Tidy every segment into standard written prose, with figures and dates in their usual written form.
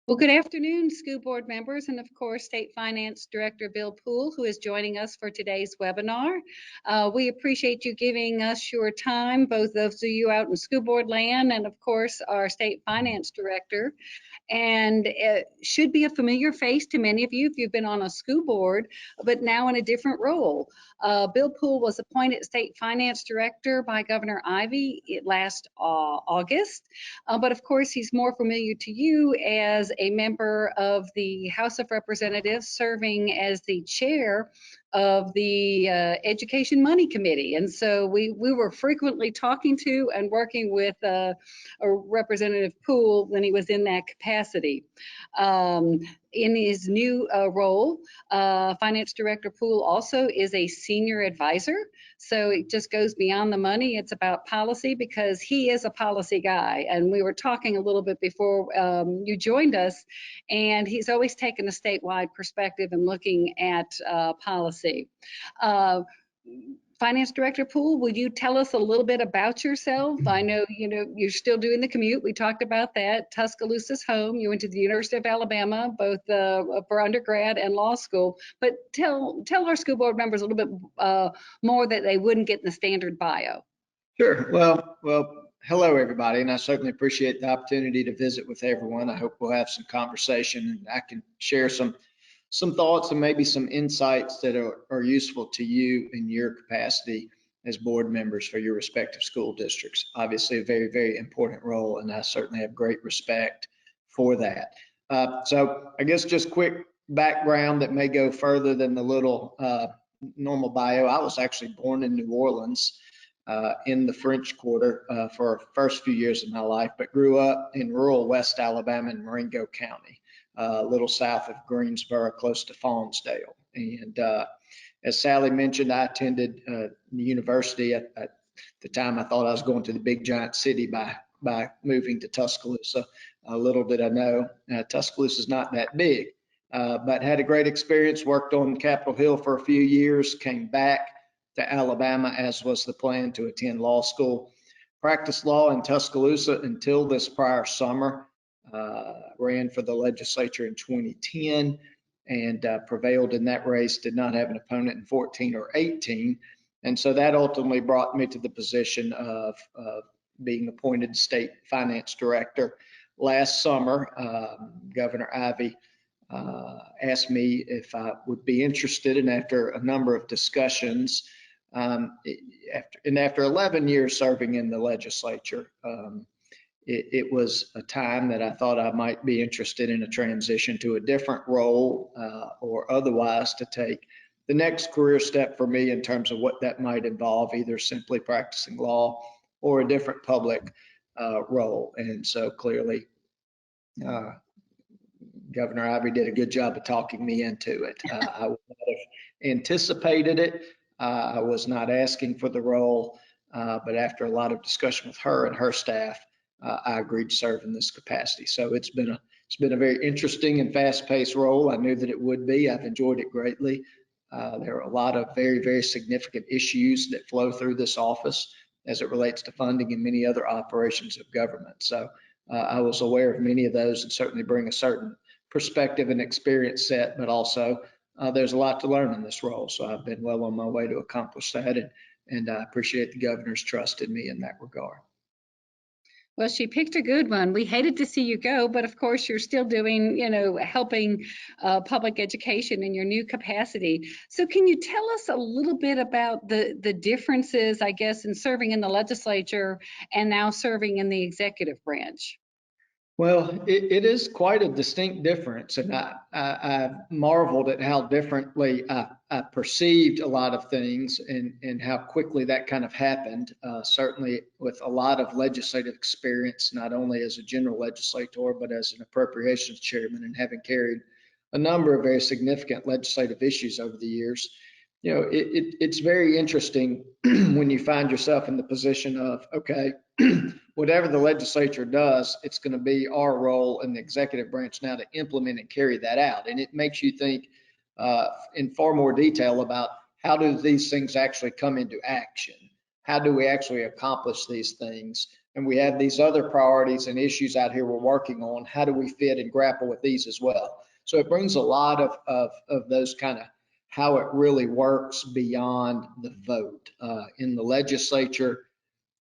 Well, good afternoon, school board members, and of course, State Finance Director Bill Poole, who is joining us for today's webinar. We appreciate you giving us your time, both those of you out in school board land and, of course, our State Finance Director. And it should be a familiar face to many of you if you've been on a school board, but now in a different role. Bill Poole was appointed State Finance Director by Governor Ivey last August, but of course he's more familiar to you as a member of the House of Representatives, serving as the chair of the Education Money Committee. And so we were frequently talking to and working with Representative Poole when he was in that capacity. In his new role, Finance Director Poole also is a senior advisor. So it just goes beyond the money. It's about policy because he is a policy guy. And we were talking a little bit before you joined us, and he's always taken a statewide perspective and looking at policy. Finance Director Poole, would you tell us a little bit about yourself? I know you're still doing the commute. We talked about that. Tuscaloosa's home. You went to the University of Alabama, both for undergrad and law school. But tell our school board members a little bit more that they wouldn't get in the standard bio. Sure. Well, hello everybody, and I certainly appreciate the opportunity to visit with everyone. I hope we'll have some conversation and I can share some thoughts and maybe some insights that are useful to you in your capacity as board members for your respective school districts. Obviously a very, very important role, and I certainly have great respect for that. So I guess just quick background that may go further than the little normal bio. I was actually born in New Orleans in the French Quarter for the first few years of my life, but grew up in rural West Alabama in Marengo County. A little south of Greensboro, close to Fawnsdale. And as Sally mentioned, I attended the university at the time. I thought I was going to the big giant city by moving to Tuscaloosa. Little did I know, Tuscaloosa is not that big, but had a great experience, worked on Capitol Hill for a few years, came back to Alabama, as was the plan, to attend law school. Practiced law in Tuscaloosa until this prior summer. Ran for the legislature in 2010 and prevailed in that race, did not have an opponent in 14 or 18. And so that ultimately brought me to the position of being appointed state finance director. Last summer, Governor Ivey asked me if I would be interested, and after a number of discussions, after 11 years serving in the legislature, it was a time that I thought I might be interested in a transition to a different role or otherwise to take the next career step for me in terms of what that might involve, either simply practicing law or a different public role. And so clearly, Governor Ivey did a good job of talking me into it. I would not have anticipated it. I was not asking for the role, but after a lot of discussion with her and her staff, I agreed to serve in this capacity. So it's been a very interesting and fast-paced role. I knew that it would be. I've enjoyed it greatly. There are a lot of very, very significant issues that flow through this office as it relates to funding and many other operations of government. So I was aware of many of those and certainly bring a certain perspective and experience set, but also there's a lot to learn in this role. So I've been well on my way to accomplish that, and I appreciate the governor's trust in me in that regard. Well, she picked a good one. We hated to see you go, but of course you're still doing, helping public education in your new capacity. So can you tell us a little bit about the differences, I guess, in serving in the legislature and now serving in the executive branch? Well, it is quite a distinct difference, and I marveled at how differently I perceived a lot of things and how quickly that kind of happened. Certainly with a lot of legislative experience, not only as a general legislator, but as an appropriations chairman, and having carried a number of very significant legislative issues over the years. It's very interesting when you find yourself in the position of, okay, whatever the legislature does, it's going to be our role in the executive branch now to implement and carry that out. And it makes you think in far more detail about how do these things actually come into action? How do we actually accomplish these things and we have these other priorities and issues out here we're working on. How do we fit and grapple with these as well? So it brings a lot of those kind of how it really works beyond the vote. In the legislature,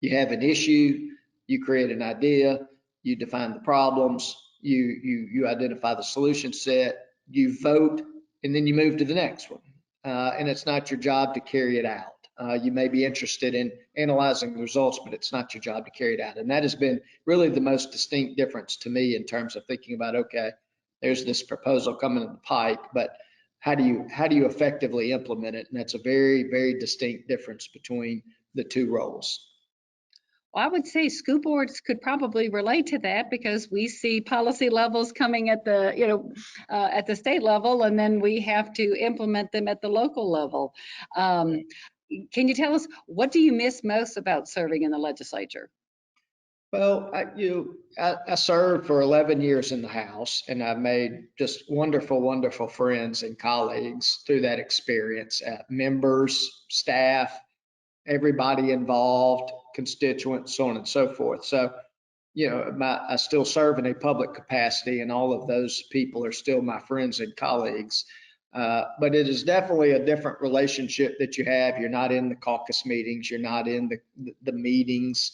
you have an issue, you create an idea, you define the problems, you identify the solution set, you vote, and then you move to the next one. And it's not your job to carry it out. You may be interested in analyzing the results, but it's not your job to carry it out. And that has been really the most distinct difference to me in terms of thinking about, okay, there's this proposal coming in the pike, but how do you effectively implement it? And that's a very, very distinct difference between the two roles. Well, I would say school boards could probably relate to that because we see policy levels coming at the, at the state level, and then we have to implement them at the local level. Can you tell us, what do you miss most about serving in the legislature? Well, I served for 11 years in the House, and I've made just wonderful, wonderful friends and colleagues through that experience, members, staff, everybody involved, constituents, so on and so forth. So, I still serve in a public capacity, and all of those people are still my friends and colleagues. But it is definitely a different relationship that you have. You're not in the caucus meetings, you're not in the meetings,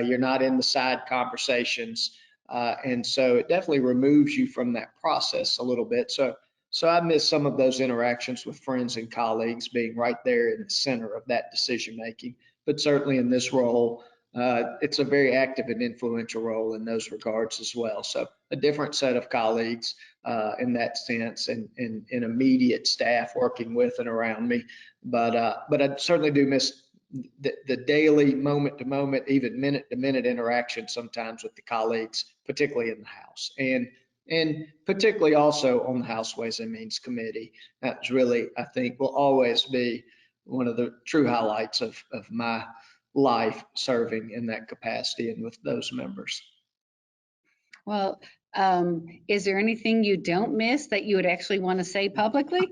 you're not in the side conversations. And so it definitely removes you from that process a little bit. So I miss some of those interactions with friends and colleagues, being right there in the center of that decision making. But certainly in this role, it's a very active and influential role in those regards as well. So a different set of colleagues in that sense, and immediate staff working with and around me. But I certainly do miss the daily, moment to moment, even minute to minute interaction sometimes with the colleagues, particularly in the House, and particularly also on the House Ways and Means Committee. That's really, I think, will always be one of the true highlights of my life serving in that capacity and with those members. Well, is there anything you don't miss that you would actually want to say publicly?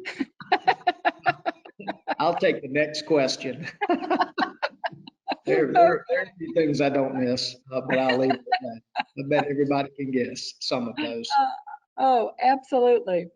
I'll take the next question. There are a few things I don't miss, but I'll leave it at that. I bet everybody can guess some of those. Oh, absolutely.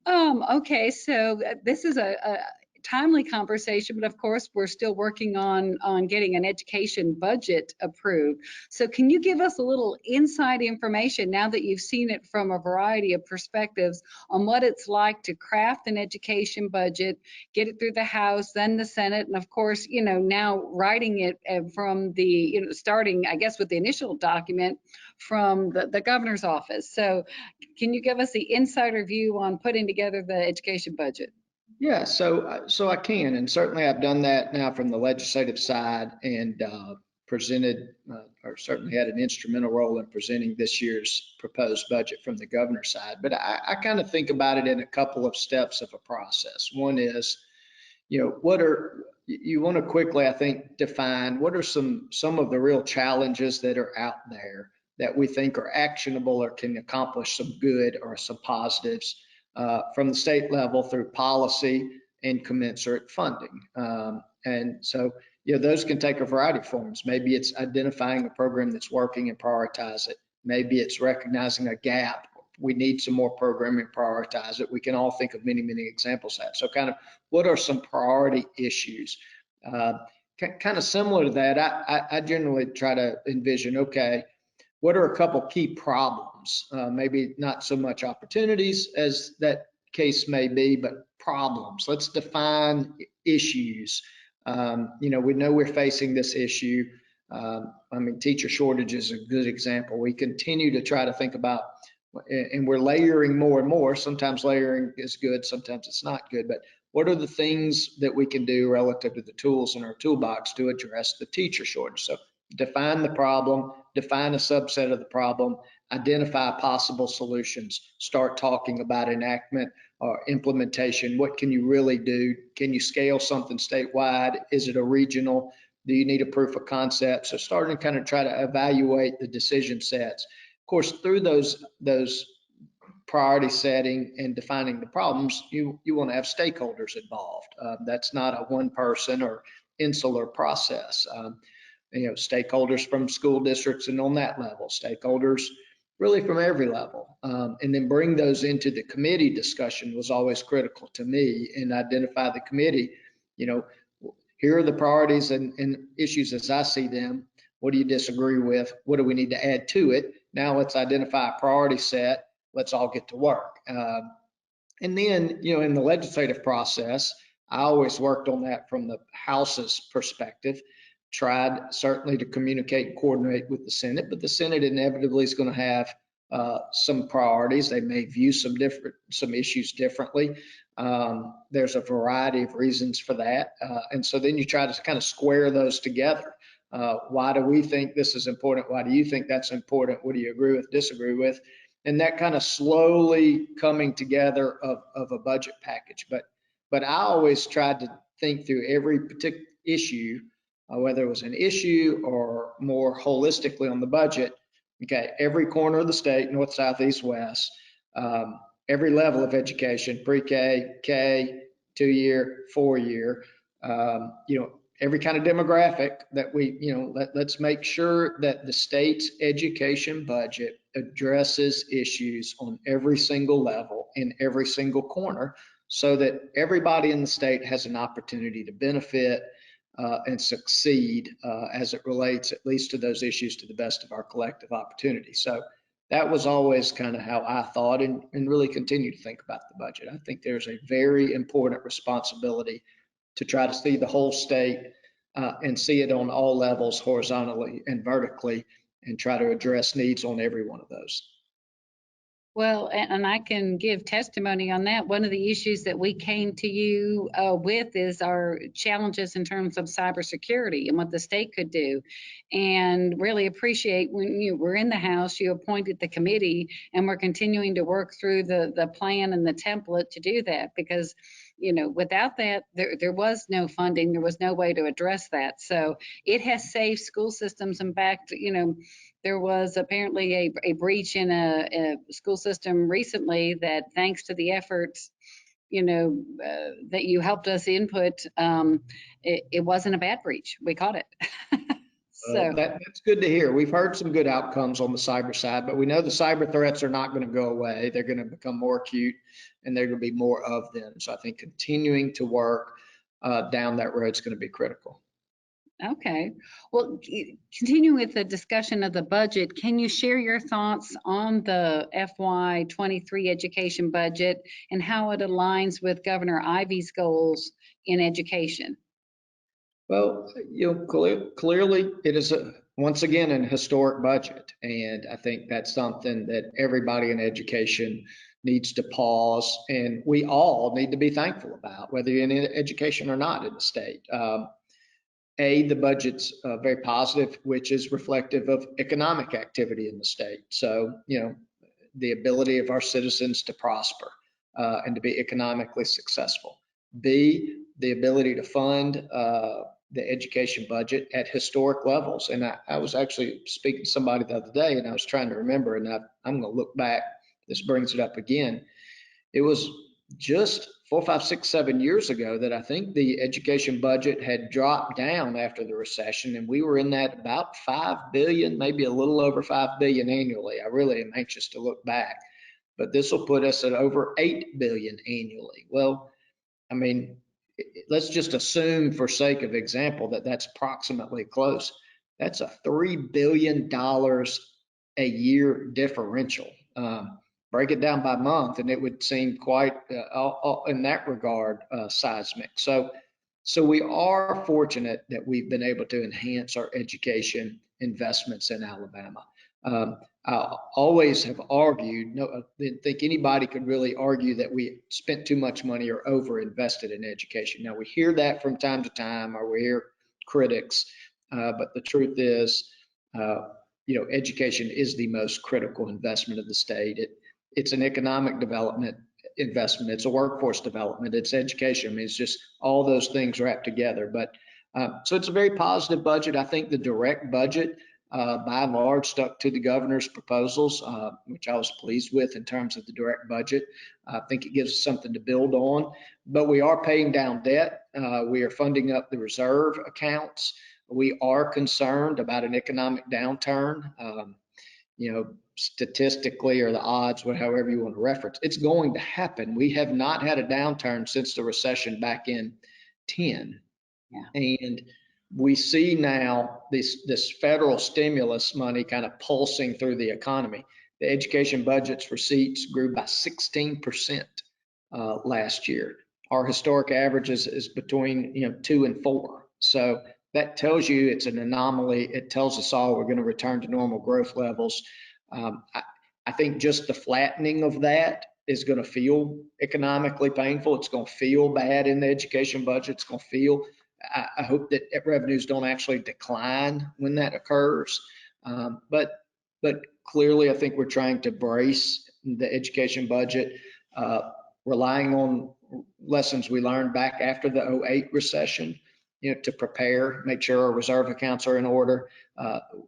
Okay, so this is a timely conversation, but of course, we're still working on getting an education budget approved. So can you give us a little inside information now that you've seen it from a variety of perspectives on what it's like to craft an education budget, get it through the House, then the Senate, and of course, now writing it from the, starting, I guess, with the initial document from the governor's office. So can you give us the insider view on putting together the education budget? Yeah, so I can, and certainly I've done that now from the legislative side, and presented, or certainly had an instrumental role in presenting this year's proposed budget from the governor's side. But I kind of think about it in a couple of steps of a process. One is, you want to quickly, I think, define what are some of the real challenges that are out there that we think are actionable or can accomplish some good or some positives from the state level through policy and commensurate funding. And so, those can take a variety of forms. Maybe it's identifying a program that's working and prioritize it. Maybe it's recognizing a gap. We need some more programming, prioritize it. We can all think of many, many examples of that. So kind of what are some priority issues? Kind of similar to that, I generally try to envision, okay, what are a couple key problems? Maybe not so much opportunities as that case may be, but problems. Let's define issues. We know we're facing this issue. Teacher shortage is a good example. We continue to try to think about, and we're layering more and more. Sometimes layering is good, sometimes it's not good, but what are the things that we can do relative to the tools in our toolbox to address the teacher shortage? So define the problem, define a subset of the problem, identify possible solutions, start talking about enactment or implementation. What can you really do? Can you scale something statewide? Is it a regional? Do you need a proof of concept? So starting to kind of try to evaluate the decision sets. Of course, through those priority setting and defining the problems, you want to have stakeholders involved. That's not a one person or insular process. stakeholders from school districts and on that level, stakeholders really from every level. And then bring those into the committee discussion was always critical to me, and identify the committee, here are the priorities and issues as I see them. What do you disagree with? What do we need to add to it? Now let's identify a priority set. Let's all get to work. And then, in the legislative process, I always worked on that from the House's perspective, tried certainly to communicate and coordinate with the Senate, but the Senate inevitably is going to have some priorities. They may view some issues differently. There's a variety of reasons for that. And so then you try to kind of square those together. Why do we think this is important? Why do you think that's important? What do you agree with, disagree with? And that kind of slowly coming together of a budget package. But I always tried to think through every particular issue, whether it was an issue or more holistically on the budget. Okay, every corner of the state, north, south, east, west, every level of education, pre-K, K, 2-year, 4-year, every kind of demographic that let's make sure that the state's education budget addresses issues on every single level in every single corner, so that everybody in the state has an opportunity to benefit and succeed as it relates at least to those issues to the best of our collective opportunity. So that was always kind of how I thought and really continue to think about the budget. I think there's a very important responsibility to try to see the whole state and see it on all levels, horizontally and vertically, and try to address needs on every one of those. Well, and I can give testimony on that. One of the issues that we came to you with is our challenges in terms of cybersecurity and what the state could do. And really appreciate when you were in the House, you appointed the committee, and we're continuing to work through the plan and the template to do that, because without that, there was no funding, there was no way to address that. So it has saved school systems. In fact, there was apparently a breach in a school system recently that, thanks to the efforts, that you helped us input, it wasn't a bad breach. We caught it. So that's good to hear. We've heard some good outcomes on the cyber side, but we know the cyber threats are not going to go away. They're going to become more acute, and there are going to be more of them. So I think continuing to work down that road is going to be critical. Okay. Well, continuing with the discussion of the budget, can you share your thoughts on the FY23 education budget and how it aligns with Governor Ivey's goals in education? Well, clearly it is once again an historic budget, and I think that's something that everybody in education needs to pause, and we all need to be thankful about, whether you're in education or not in the state. The budget's very positive, which is reflective of economic activity in the state. So, the ability of our citizens to prosper and to be economically successful. B, the ability to fund the education budget at historic levels. And I was actually speaking to somebody the other day, and I was trying to remember, and I'm going to look back. This brings it up again. It was just 4, 5, 6, 7 years ago that I think the education budget had dropped down after the recession, and we were in that about 5 billion, maybe a little over 5 billion annually. I really am anxious to look back, but this will put us at over 8 billion annually. Well, I mean, let's just assume for sake of example that that's approximately close. That's a $3 billion a year differential. Break it down by month, and it would seem quite, in that regard, seismic. So we are fortunate that we've been able to enhance our education investments in Alabama. I always have argued, I didn't think anybody could really argue that we spent too much money or over invested in education. Now we hear that from time to time, or we hear critics, but the truth is, education is the most critical investment of the state. It's an economic development investment. It's a workforce development. It's education. I mean, it's just all those things wrapped together. But so it's a very positive budget. I think the direct budget, by and large, stuck to the governor's proposals, which I was pleased with in terms of the direct budget. I think it gives us something to build on. But we are paying down debt. We are funding up the reserve accounts. We are concerned about an economic downturn. Statistically, or the odds, however you want to reference, it's going to happen. We have not had a downturn since the recession back in 10. Yeah. And we see now this federal stimulus money kind of pulsing through the economy. The education budget's receipts grew by 16% last year. Our historic average is between 2 and 4. So that tells you it's an anomaly. It tells us all we're going to return to normal growth levels. I think just the flattening of that is going to feel economically painful. It's going to feel bad in the education budget. It's going to feel, I hope that revenues don't actually decline when that occurs. But clearly, I think we're trying to brace the education budget, relying on lessons we learned back after the 2008 recession, to prepare, make sure our reserve accounts are in order.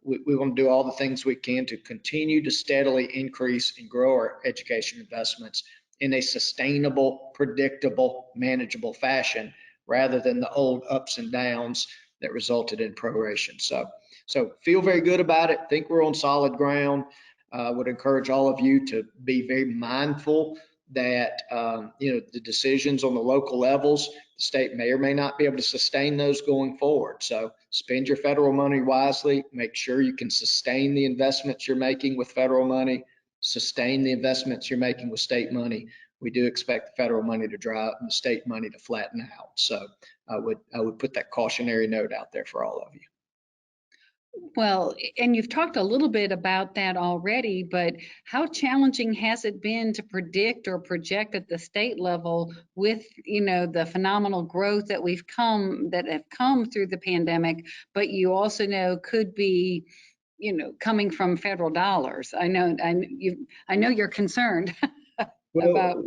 We want to do all the things we can to continue to steadily increase and grow our education investments in a sustainable, predictable, manageable fashion, rather than the old ups and downs that resulted in proration. So feel very good about it. Think we're on solid ground. Would encourage all of you to be very mindful that the decisions on the local levels, the state may or may not be able to sustain those going forward. So spend your federal money wisely. Make sure you can sustain the investments you're making with federal money, sustain the investments you're making with state money. We do expect the federal money to dry up and the state money to flatten out. So I would put that cautionary note out there for all of you. Well, and you've talked a little bit about that already, but how challenging has it been to predict or project at the state level with, the phenomenal growth that have come through the pandemic, but you also know could be, coming from federal dollars? I know you're concerned about.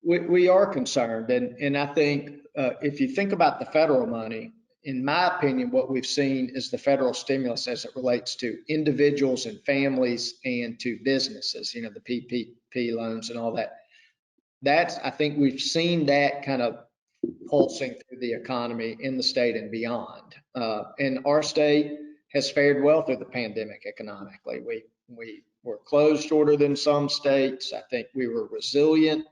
We are concerned, and I think if you think about the federal money, in my opinion, what we've seen is the federal stimulus as it relates to individuals and families and to businesses, the PPP loans and all that. I think we've seen that kind of pulsing through the economy in the state and beyond. And our state has fared well through the pandemic economically. We were closed shorter than some states. I think we were resilient,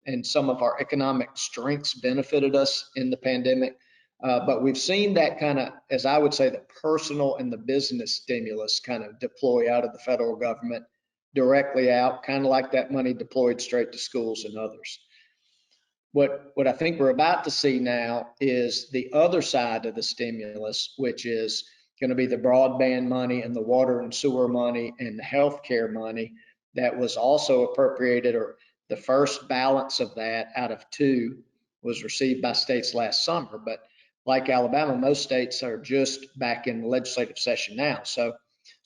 and some of our economic strengths benefited us in the pandemic. But we've seen that kind of, as I would say, the personal and the business stimulus kind of deploy out of the federal government directly out, kind of like that money deployed straight to schools and others. What I think we're about to see now is the other side of the stimulus, which is going to be the broadband money and the water and sewer money and the healthcare money that was also appropriated, or the first balance of that out of 2 was received by states last summer. But like Alabama, most states are just back in the legislative session now. So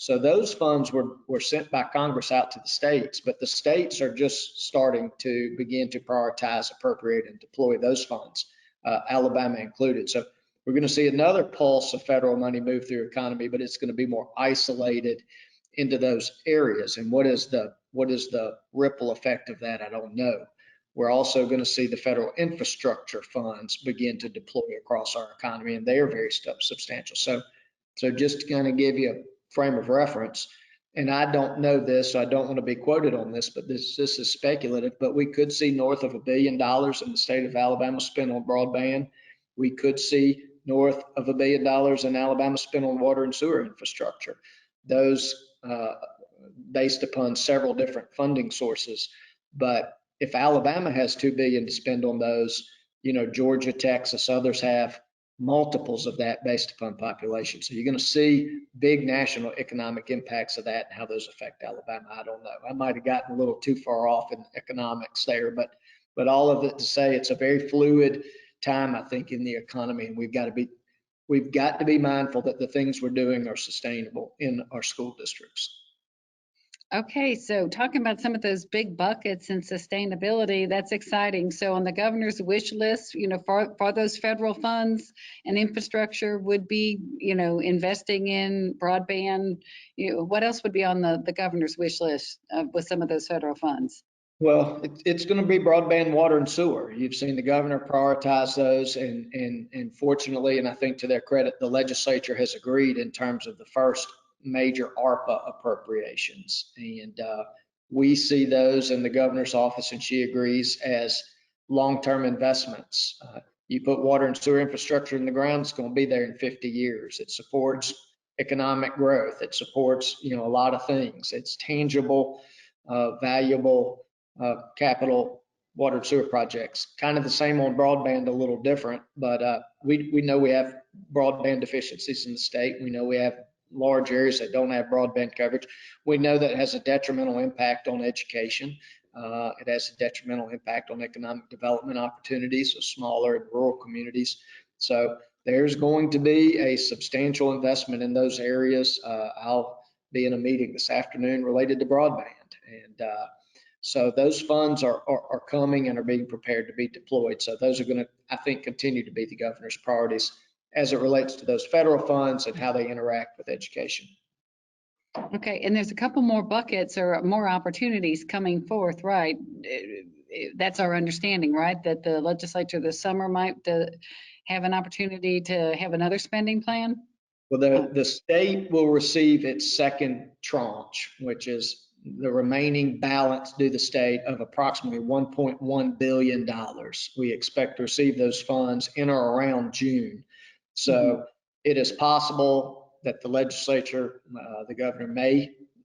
those funds were sent by Congress out to the states, but the states are just starting to begin to prioritize, appropriate, and deploy those funds, Alabama included. So we're going to see another pulse of federal money move through the economy, but it's going to be more isolated into those areas. And what is the ripple effect of that? I don't know. We're also going to see the federal infrastructure funds begin to deploy across our economy, and they are very substantial. So just to kind of give you a frame of reference, and I don't know this, so I don't want to be quoted on this, but this is speculative, but we could see north of $1 billion in the state of Alabama spent on broadband. We could see north of $1 billion in Alabama spent on water and sewer infrastructure. Those based upon several different funding sources. But if Alabama has $2 billion to spend on those, Georgia, Texas, others have multiples of that based upon population. So you're going to see big national economic impacts of that and how those affect Alabama. I don't know. I might have gotten a little too far off in economics there, but all of it to say it's a very fluid time, I think, in the economy, and we've got to be mindful that the things we're doing are sustainable in our school districts. Okay, so talking about some of those big buckets and sustainability, that's exciting. So on the governor's wish list, for those federal funds and infrastructure would be, investing in broadband. What else would be on the governor's wish list with some of those federal funds? Well, it's going to be broadband, water, and sewer. You've seen the governor prioritize those, and fortunately, and I think to their credit, the legislature has agreed in terms of the first major ARPA appropriations. And we see those in the governor's office, and she agrees, as long-term investments. You put water and sewer infrastructure in the ground, it's going to be there in 50 years. It supports economic growth. It supports, a lot of things. It's tangible, valuable capital water and sewer projects. Kind of the same on broadband, a little different, but we know we have broadband deficiencies in the state. We know we have large areas that don't have broadband coverage. We know that it has a detrimental impact on education. It has a detrimental impact on economic development opportunities of smaller and rural communities. So there's going to be a substantial investment in those areas. I'll be in a meeting this afternoon related to broadband. And so those funds are coming and are being prepared to be deployed. So those are going to, I think, continue to be the governor's priorities as it relates to those federal funds and how they interact with education. Okay, and there's a couple more buckets or more opportunities coming forth, right? That's our understanding, right? That the legislature this summer might have an opportunity to have another spending plan? Well, the state will receive its second tranche, which is the remaining balance due the state of approximately $1.1 billion. We expect to receive those funds in or around June. So it is possible that the legislature, the governor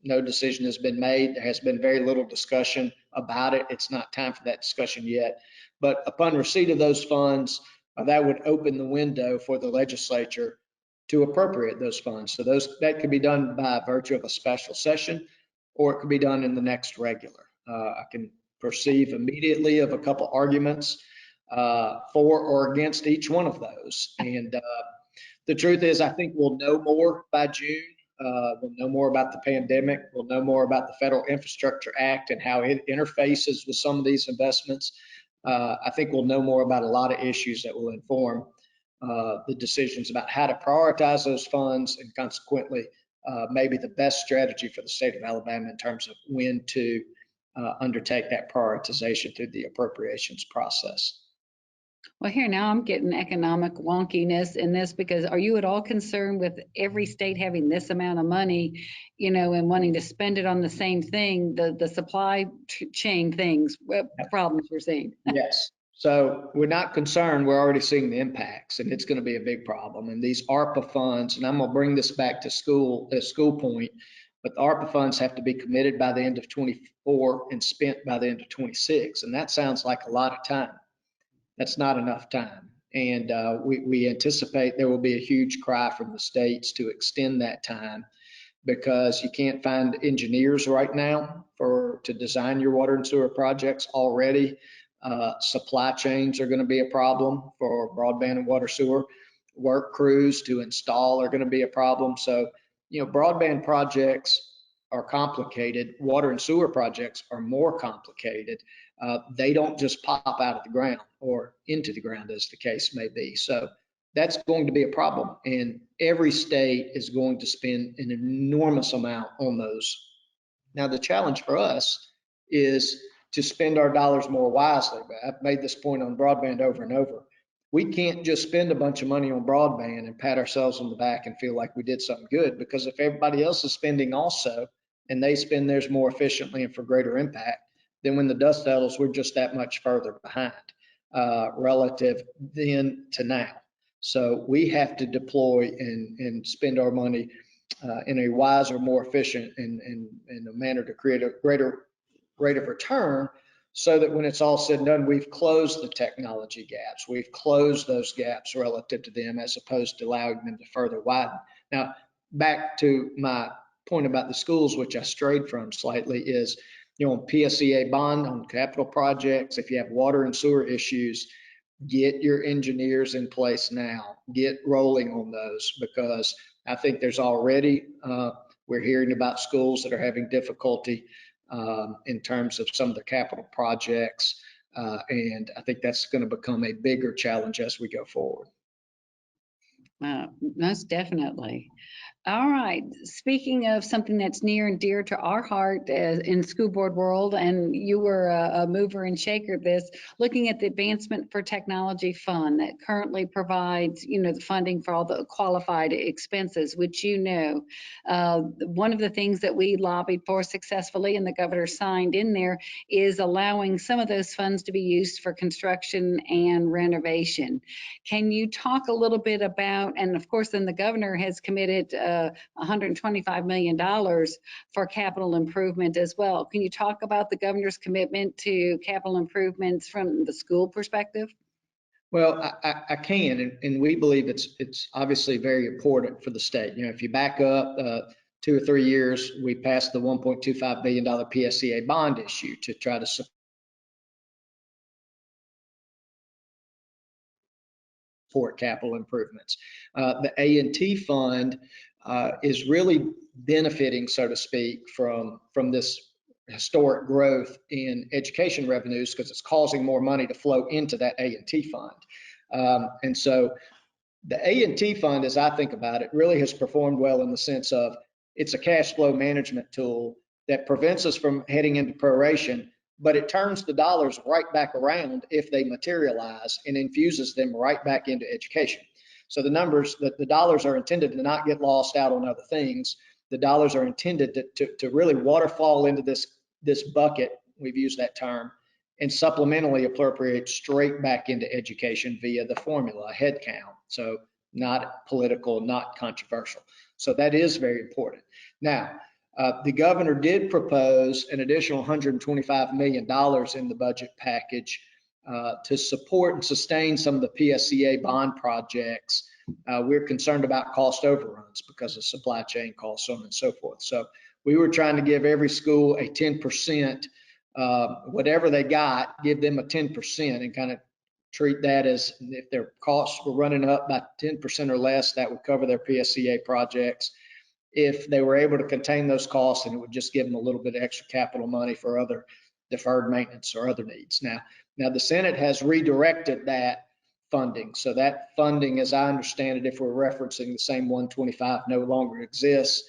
no decision has been made. There has been very little discussion about it. It's not time for that discussion yet. But upon receipt of those funds, that would open the window for the legislature to appropriate those funds. So that could be done by virtue of a special session, or it could be done in the next regular. I can perceive immediately of a couple arguments for or against each one of those. And the truth is, I think we'll know more by June. We'll know more about the pandemic. We'll know more about the Federal Infrastructure Act and how it interfaces with some of these investments. I think we'll know more about a lot of issues that will inform the decisions about how to prioritize those funds and consequently maybe the best strategy for the state of Alabama in terms of when to undertake that prioritization through the appropriations process. Well, here now I'm getting economic wonkiness in this because are you at all concerned with every state having this amount of money, and wanting to spend it on the same thing, the supply chain things, problems we're seeing? Yes. So we're not concerned. We're already seeing the impacts, and it's going to be a big problem. And these ARPA funds, and I'm going to bring this back to school point, but the ARPA funds have to be committed by the end of 24 and spent by the end of 26. And that sounds like a lot of time. That's not enough time. And we anticipate there will be a huge cry from the states to extend that time because you can't find engineers right now to design your water and sewer projects already. Supply chains are going to be a problem for broadband and water sewer. Work crews to install are going to be a problem. So, broadband projects are complicated. Water and sewer projects are more complicated. They don't just pop out of the ground or into the ground, as the case may be. So that's going to be a problem. And every state is going to spend an enormous amount on those. Now, the challenge for us is to spend our dollars more wisely. I've made this point on broadband over and over. We can't just spend a bunch of money on broadband and pat ourselves on the back and feel like we did something good, because if everybody else is spending also and they spend theirs more efficiently and for greater impact, then when the dust settles, we're just that much further behind relative then to now. So we have to deploy and spend our money in a wiser, more efficient and in a manner to create a greater rate of return, so that when it's all said and done, we've closed the technology gaps. We've closed those gaps relative to them as opposed to allowing them to further widen. Now, back to my point about the schools, which I strayed from slightly, is, on PSEA bond, on capital projects, if you have water and sewer issues, get your engineers in place now. Get rolling on those, because I think there's already, we're hearing about schools that are having difficulty in terms of some of the capital projects. And I think that's going to become a bigger challenge as we go forward. Most definitely. All right. Speaking of something that's near and dear to our heart in school board world, and you were a mover and shaker of this, looking at the Advancement for Technology Fund that currently provides, the funding for all the qualified expenses, which one of the things that we lobbied for successfully and the governor signed in there is allowing some of those funds to be used for construction and renovation. Can you talk a little bit about, and of course, then the governor has committed $125 million for capital improvement as well. Can you talk about the governor's commitment to capital improvements from the school perspective? Well, I can, and we believe it's obviously very important for the state. If you back up 2 or 3 years, we passed the $1.25 billion PSCA bond issue to try to support capital improvements. The A&T fund is really benefiting, so to speak, from this historic growth in education revenues because it's causing more money to flow into that A&T fund. And so the A&T fund, as I think about it, really has performed well in the sense of it's a cash flow management tool that prevents us from heading into proration, but it turns the dollars right back around if they materialize and infuses them right back into education. So the dollars are intended to not get lost out on other things. The dollars are intended to really waterfall into this bucket, we've used that term, and supplementally appropriate straight back into education via the formula, head count. So not political, not controversial. So that is very important. Now, the governor did propose an additional $125 million in the budget package to support and sustain some of the PSCA bond projects. We're concerned about cost overruns because of supply chain costs, so on and so forth. So we were trying to give every school a 10%, whatever they got, give them a 10% and kind of treat that as if their costs were running up by 10% or less, that would cover their PSCA projects. If they were able to contain those costs, and it would just give them a little bit of extra capital money for other deferred maintenance or other needs. Now the Senate has redirected that funding. So that funding, as I understand it, if we're referencing the same 125, no longer exists,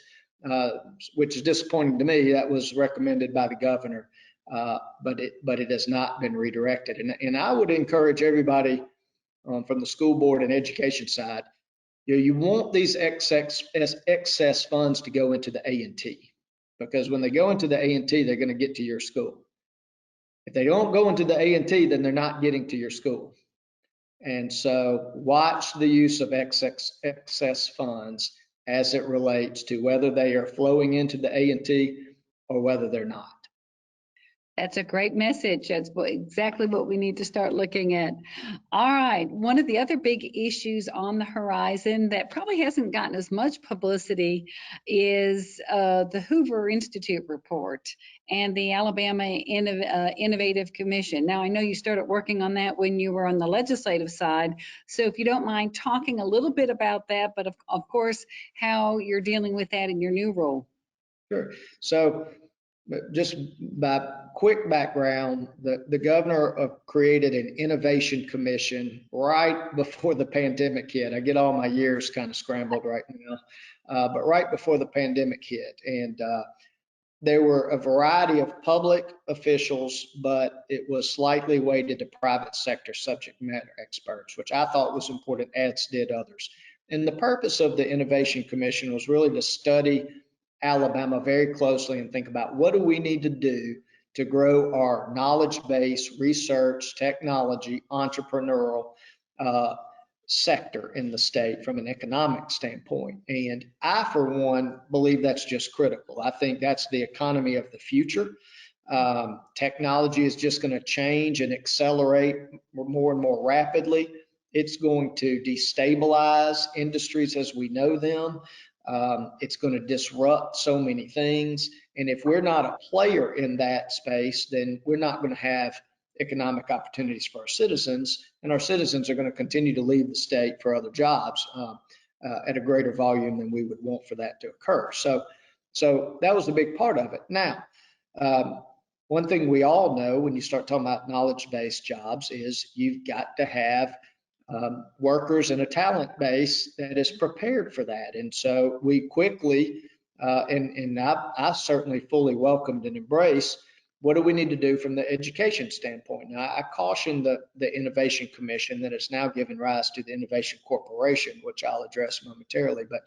which is disappointing to me. That was recommended by the governor, but it has not been redirected. And I would encourage everybody from the school board and education side, you want these excess funds to go into the A&T, because when they go into the A&T, they're going to get to your school. If they don't go into the A&T, then they're not getting to your school. And so watch the use of excess funds as it relates to whether they are flowing into the A&T or whether they're not. That's a great message. That's exactly what we need to start looking at. All right. One of the other big issues on the horizon that probably hasn't gotten as much publicity is the Hoover Institute report and the Alabama Innovative Commission. Now, I know you started working on that when you were on the legislative side. So if you don't mind talking a little bit about that, but of course, how you're dealing with that in your new role. Sure. So just by quick background, the governor created an innovation commission right before the pandemic hit. I get all my years kind of scrambled right now, but right before the pandemic hit. And there were a variety of public officials, but it was slightly weighted to private sector subject matter experts, which I thought was important, as did others. And the purpose of the Innovation Commission was really to study Alabama very closely and think about what do we need to do to grow our knowledge base, research, technology, entrepreneurial sector in the state from an economic standpoint. And I, for one, believe that's just critical. I think that's the economy of the future. Technology is just going to change and accelerate more and more rapidly. It's going to destabilize industries as we know them. It's going to disrupt so many things. And if we're not a player in that space, then we're not going to have economic opportunities for our citizens, and our citizens are going to continue to leave the state for other jobs at a greater volume than we would want for that to occur. So that was a big part of it. Now, one thing we all know when you start talking about knowledge-based jobs is you've got to have workers and a talent base that is prepared for that. And so we quickly, and I certainly fully welcomed and embraced, what do we need to do from the education standpoint? Now, I caution the Innovation Commission that has now given rise to the Innovation Corporation, which I'll address momentarily, but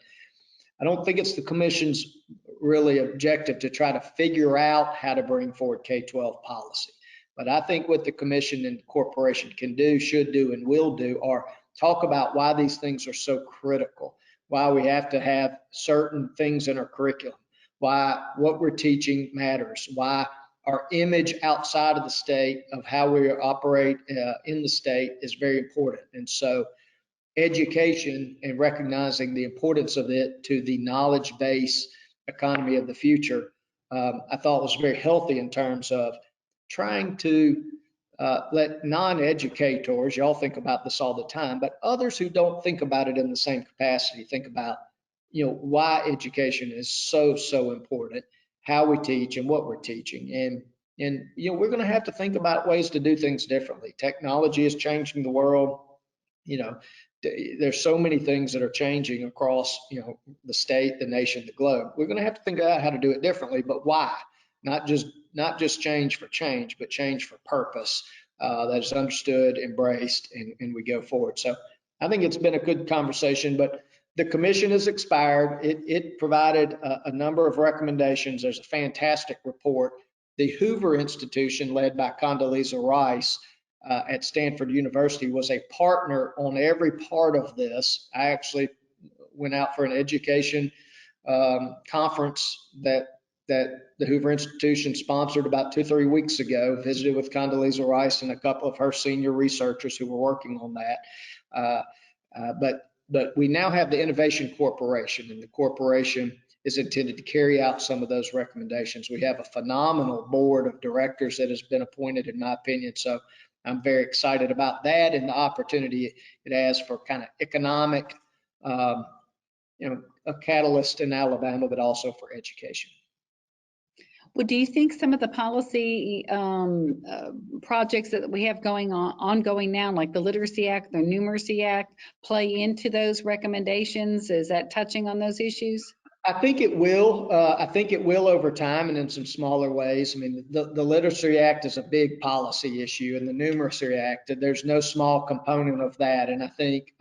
I don't think it's the commission's really objective to try to figure out how to bring forward K-12 policy. But I think what the commission and corporation can do, should do, and will do are talk about why these things are so critical, why we have to have certain things in our curriculum, why what we're teaching matters, why our image outside of the state of how we operate in the state is very important. And so education and recognizing the importance of it to the knowledge base economy of the future, I thought was very healthy in terms of trying to let non-educators, y'all think about this all the time, but others who don't think about it in the same capacity, think about, why education is so important, how we teach and what we're teaching. And we're going to have to think about ways to do things differently. Technology is changing the world. There's so many things that are changing across, the state, the nation, the globe. We're going to have to think about how to do it differently, but why? Not just change for change, but change for purpose that is understood, embraced, and we go forward. So I think it's been a good conversation, but the commission has expired. It provided a number of recommendations. There's a fantastic report. The Hoover Institution, led by Condoleezza Rice, at Stanford University, was a partner on every part of this. I actually went out for an education conference that the Hoover Institution sponsored about 2-3 weeks ago, visited with Condoleezza Rice and a couple of her senior researchers who were working on that. But we now have the Innovation Corporation, and the corporation is intended to carry out some of those recommendations. We have a phenomenal board of directors that has been appointed, in my opinion. So I'm very excited about that and the opportunity it has for kind of economic, a catalyst in Alabama, but also for education. Well, do you think some of the policy projects that we have ongoing now, like the Literacy Act, the Numeracy Act, play into those recommendations? Is that touching on those issues? I think it will. I think it will over time and in some smaller ways. I mean, the Literacy Act is a big policy issue, and the Numeracy Act, there's no small component of that. And I think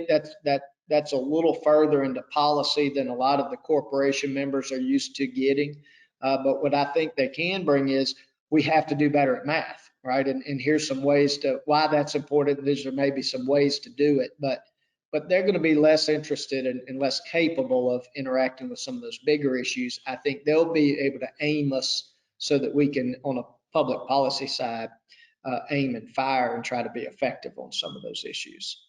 that's a little further into policy than a lot of the corporation members are used to getting. But what I think they can bring is we have to do better at math, right? And here's some ways to why that's important. These are maybe some ways to do it, but they're going to be less interested and less capable of interacting with some of those bigger issues. I think they'll be able to aim us so that we can, on a public policy side, aim and fire and try to be effective on some of those issues.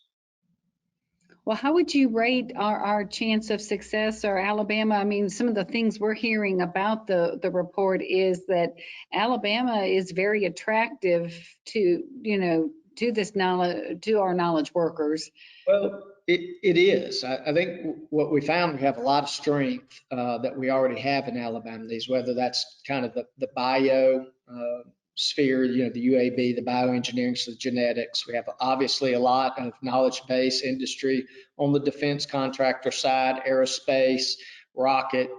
Well, how would you rate our chance of success or Alabama? I mean, some of the things we're hearing about the report is that Alabama is very attractive to, to this knowledge, to our knowledge workers. Well, it is. I think what we found, we have a lot of strength that we already have in Alabama, whether that's kind of the bio sphere, the UAB, the bioengineering, so the genetics. We have obviously a lot of knowledge base industry on the defense contractor side, aerospace, rocket,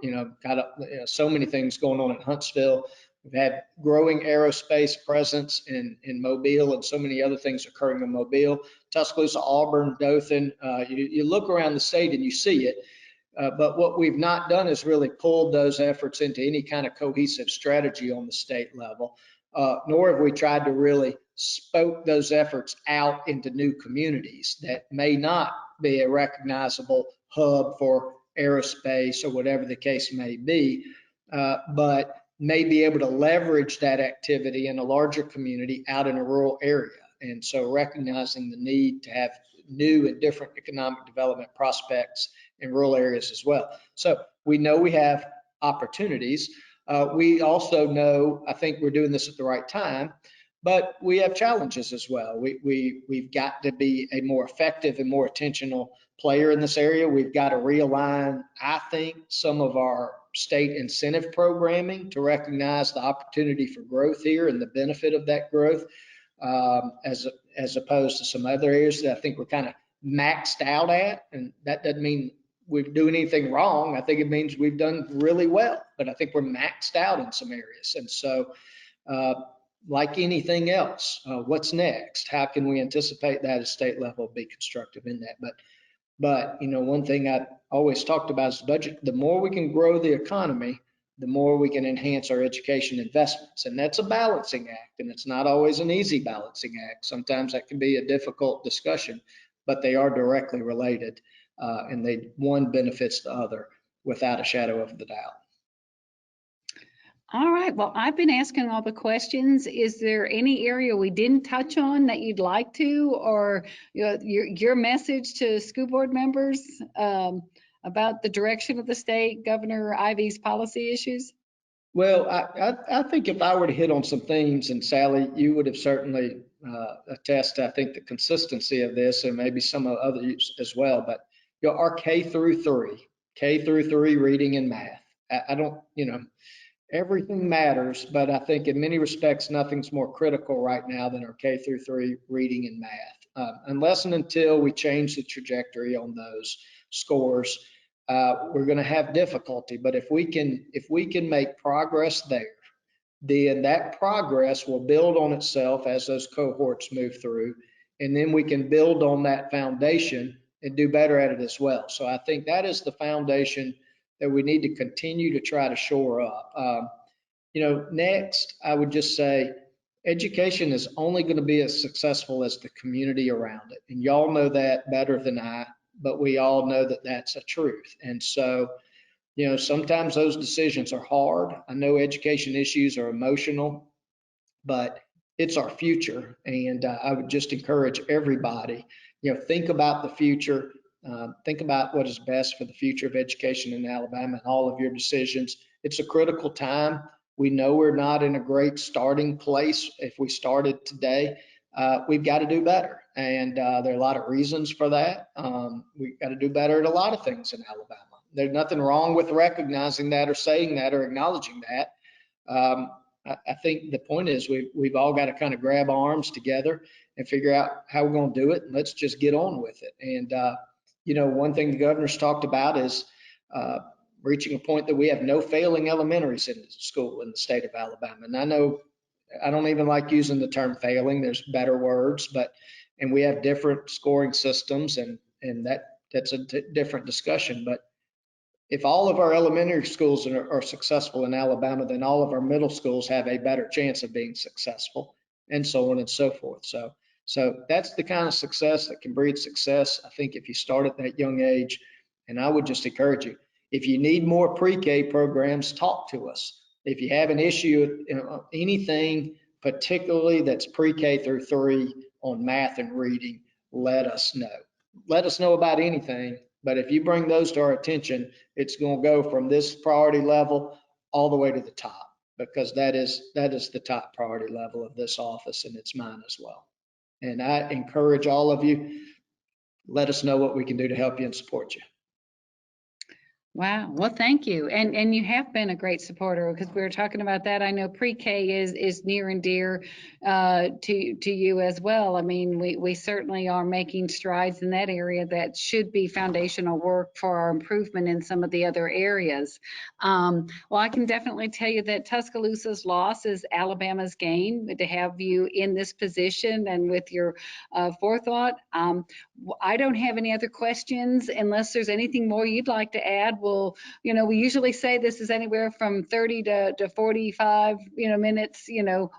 so many things going on in Huntsville. We've had growing aerospace presence in Mobile and so many other things occurring in Mobile, Tuscaloosa, Auburn, Dothan. You look around the state and you see it. But what we've not done is really pulled those efforts into any kind of cohesive strategy on the state level, nor have we tried to really spoke those efforts out into new communities that may not be a recognizable hub for aerospace or whatever the case may be, but may be able to leverage that activity in a larger community out in a rural area. And so recognizing the need to have new and different economic development prospects in rural areas as well. So we know we have opportunities. We also know, I think we're doing this at the right time, but we have challenges as well. We've got to be a more effective and more intentional player in this area. We've got to realign, I think, some of our state incentive programming to recognize the opportunity for growth here and the benefit of that growth. as opposed to some other areas that I think we're kind of maxed out at. And that doesn't mean we're doing anything wrong. I think it means we've done really well, but I think we're maxed out in some areas. And so, like anything else, what's next? How can we anticipate that at state level, be constructive in that? But one thing I always talked about is the budget. The more we can grow the economy, the more we can enhance our education investments. And that's a balancing act, and it's not always an easy balancing act. Sometimes that can be a difficult discussion, but they are directly related, and one benefits the other without a shadow of the doubt. All right. Well, I've been asking all the questions. Is there any area we didn't touch on that you'd like to, or your message to school board members about the direction of the state, Governor Ivey's policy issues? Well, I think if I were to hit on some themes, and Sally, you would have certainly attest, I think, the consistency of this, and maybe some of others as well. But our K through three reading and math. I don't, everything matters, but I think in many respects, nothing's more critical right now than our K through 3 reading and math. Unless and until we change the trajectory on those scores, we're going to have difficulty. But if we can make progress there, then that progress will build on itself as those cohorts move through, and then we can build on that foundation and do better at it as well. So I think that is the foundation that we need to continue to try to shore up. Next, I would just say education is only going to be as successful as the community around it. And y'all know that better than I, but we all know that that's a truth. And so, sometimes those decisions are hard. I know education issues are emotional, but it's our future. And I would just encourage everybody, think about the future. Think about what is best for the future of education in Alabama and all of your decisions. It's a critical time. We know we're not in a great starting place. If we started today, we've got to do better. And there are a lot of reasons for that. We've got to do better at a lot of things in Alabama. There's nothing wrong with recognizing that or saying that or acknowledging that. I think the point is we've all got to kind of grab arms together and figure out how we're going to do it. And let's just get on with it. And one thing the governor's talked about is reaching a point that we have no failing elementaries in the school in the state of Alabama. And I know I don't even like using the term failing. There's better words, and we have different scoring systems, and that's a different discussion. But if all of our elementary schools are successful in Alabama, then all of our middle schools have a better chance of being successful, and so on and so forth. So that's the kind of success that can breed success. I think if you start at that young age, and I would just encourage you, if you need more pre-K programs, talk to us. If you have an issue, anything particularly that's pre-K through 3 on math and reading, let us know. Let us know about anything. But if you bring those to our attention, it's going to go from this priority level all the way to the top, because that is the top priority level of this office, and it's mine as well. And I encourage all of you, let us know what we can do to help you and support you. Wow. Well, thank you. And you have been a great supporter, because we were talking about that. I know pre-K is near and dear to you as well. I mean, we certainly are making strides in that area that should be foundational work for our improvement in some of the other areas. Well, I can definitely tell you that Tuscaloosa's loss is Alabama's gain to have you in this position and with your forethought. I don't have any other questions unless there's anything more you'd like to add. We usually say this is anywhere from 30 to 45, minutes.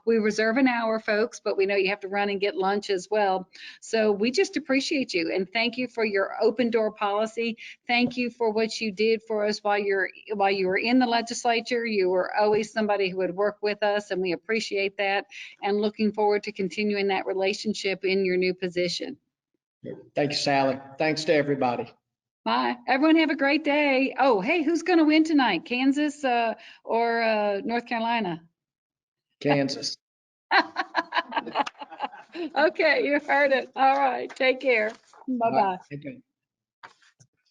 We reserve an hour, folks, but we know you have to run and get lunch as well. So we just appreciate you, and thank you for your open door policy. Thank you for what you did for us while you were in the legislature. You were always somebody who would work with us, and we appreciate that, and looking forward to continuing that relationship in your new position. Thank you, Sally. Thanks to everybody. Bye. Everyone have a great day. Oh, hey, who's going to win tonight? Kansas or North Carolina? Kansas. Okay, you heard it. All right. Take care. Bye-bye. Right.